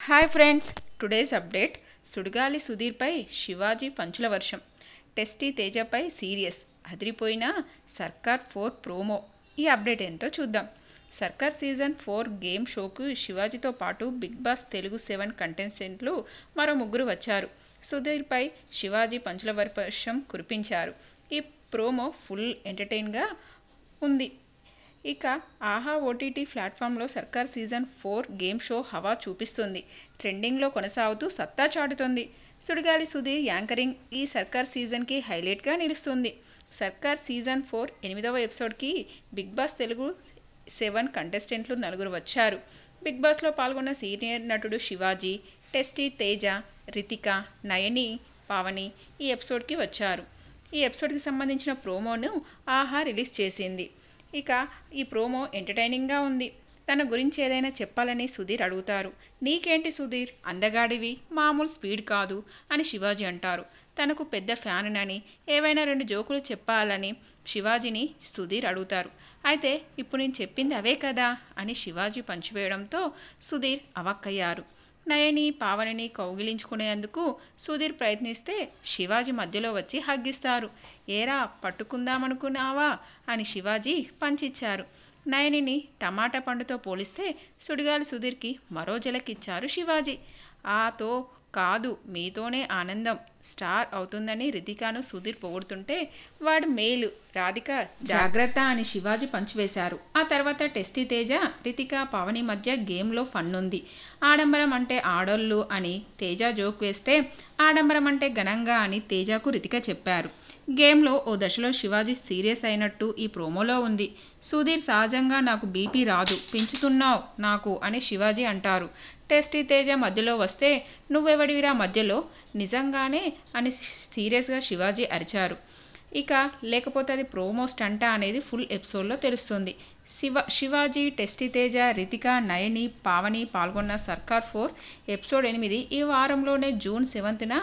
Hi friends, today's update. Sudigali సుధీర్పై శివాజీ పంచుల వర్షం. టెస్టీ తేజపై సీరియస్ అదిరిపోయిన సర్కార్ 4 ప్రోమో. ఈ అప్డేట్ ఏంటో చూద్దాం. సర్కార్ సీజన్ 4 గేమ్ షోకు శివాజీతో పాటు బిగ్ బాస్ తెలుగు 7 కంటెస్టెంట్లు మరో ముగ్గురు వచ్చారు. సుధీర్పై శివాజీ పంచుల వర్షం కురిపించారు. ఈ ప్రోమో ఫుల్ ఎంటర్టైన్గా ఉంది. ఇక ఆహా ఓటీటీ ప్లాట్ఫామ్లో సర్కార్ సీజన్ 4 గేమ్ షో హవా చూపిస్తుంది. ట్రెండింగ్లో కొనసాగుతూ సత్తా చాటుతుంది. సుడిగాలి సుధీర్ యాంకరింగ్ ఈ సర్కార్ సీజన్కి హైలైట్గా నిలుస్తుంది. సర్కార్ సీజన్ 4 8వ ఎపిసోడ్కి బిగ్ బాస్ తెలుగు 7 కంటెస్టెంట్లు 4 వచ్చారు. బిగ్ బాస్లో పాల్గొన్న సీనియర్ నటుడు శివాజీ, టెస్టీ తేజ, రితిక, నయని, పావని ఈ ఎపిసోడ్కి వచ్చారు. ఈ ఎపిసోడ్కి సంబంధించిన ప్రోమోను ఆహా రిలీజ్ చేసింది. ఇక ఈ ప్రోమో ఎంటర్టైనింగ్గా ఉంది. తన గురించి ఏదైనా చెప్పాలని సుధీర్ అడుగుతారు. నీకేంటి సుధీర్, అందగాడివి, మామూలు స్పీడ్ కాదు అని శివాజీ అంటారు. తనకు పెద్ద ఫ్యాన్ అని, ఏవైనా 2 జోకులు చెప్పాలని శివాజీని సుధీర్ అడుగుతారు. అయితే ఇప్పుడు నేను చెప్పింది అవే కదా అని శివాజీ పంచివేయడంతో సుధీర్ అవాక్కయ్యారు. నయని, పావనిని కౌగిలించుకునేందుకు సుధీర్ ప్రయత్నిస్తే శివాజీ మధ్యలో వచ్చి హగ్గిస్తారు. ఏరా పట్టుకుందామనుకున్నావా అని శివాజీ పంచిచ్చారు. నయనిని టమాటా పండుతో పోలిస్తే సుడిగాలి సుధీర్కి మరో జలకిచ్చారు శివాజీ. ఆతో కాదు, మీతోనే ఆనందం స్టార్ అవుతుందని రితికాను సుధీర్ పొగుడుతుంటే వాడు మేలు, రాధిక జాగ్రత్త అని శివాజీ పంచివేశారు. ఆ తర్వాత టెస్టీ తేజ, రితిక, పావని మధ్య గేమ్లో ఫన్ ఉంది. ఆడంబరం అంటే ఆడోళ్ళు అని తేజ జోక్ వేస్తే ఆడంబరం అంటే ఘనంగా అని తేజకు రితిక చెప్పారు. గేమ్లో ఓ దశలో శివాజీ సీరియస్ అయినట్టు ఈ ప్రోమోలో ఉంది. సుధీర్ సహజంగా నాకు బీపీ రాదు, పెంచుతున్నావు నాకు అని శివాజీ అంటారు. టెస్టీ తేజ మధ్యలో వస్తే నువ్వెవడివిరా మధ్యలో, నిజంగానే అని సీరియస్గా శివాజీ అరిచారు. ఇక లేకపోతే అది ప్రోమో స్టంటా అనేది ఫుల్ ఎపిసోడ్లో తెలుస్తుంది. శివాజీ, టెస్టీ తేజ, రితిక, నయని, పావని పాల్గొన్న సర్కార్ 4 ఎపిసోడ్ 8 ఈ వారంలోనే జూన్ 7న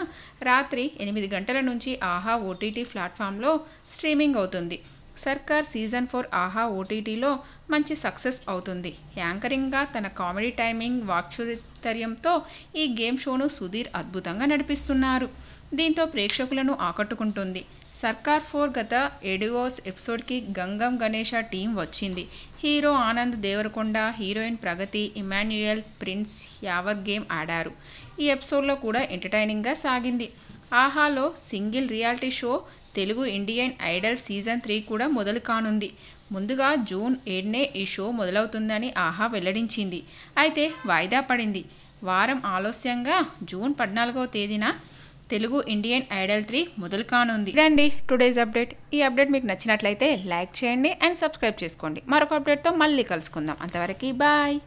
రాత్రి 8 గంటల నుంచి ఆహా ఓటీటీ ప్లాట్ఫామ్లో స్ట్రీమింగ్ అవుతుంది. సర్కార్ సీజన్ 4 ఆహా ఓటీటీలో మంచి సక్సెస్ అవుతుంది. యాంకరింగ్గా తన కామెడీ టైమింగ్, వాక్చాతుర్యంతో ఈ గేమ్ షోను సుధీర్ అద్భుతంగా నడిపిస్తున్నారు. దీంతో ప్రేక్షకులను ఆకట్టుకుంటుంది. సర్కార్ 4 గత 7వ ఎపిసోడ్కి గంగం గణేష టీం వచ్చింది. హీరో ఆనంద్ దేవరకొండ, హీరోయిన్ ప్రగతి, ఇమాన్యుయల్, ప్రిన్స్ యావర్ గేమ్ ఆడారు. ఈ ఎపిసోడ్లో కూడా ఎంటర్టైనింగ్గా సాగింది. ఆహాలో single reality show Telugu Indian Idol season 3 కూడా మొదలు కానుంది. ముందుగా జూన్ 7నే ఈ షో మొదలవుతుందని ఆహా వెల్లడించింది. అయితే వాయిదా పడింది. వారం ఆలస్యంగా జూన్ 14వ తేదీన తెలుగు ఇండియన్ ఐడల్ 3 మొదలు కానుంది. రండి టుడేస్ అప్డేట్. ఈ అప్డేట్ మీకు నచ్చినట్లయితే లైక్ చేయండి అండ్ సబ్స్క్రైబ్ చేసుకోండి. మరొక అప్డేట్తో మళ్ళీ కలుసుకుందాం. అంతవరకు బాయ్.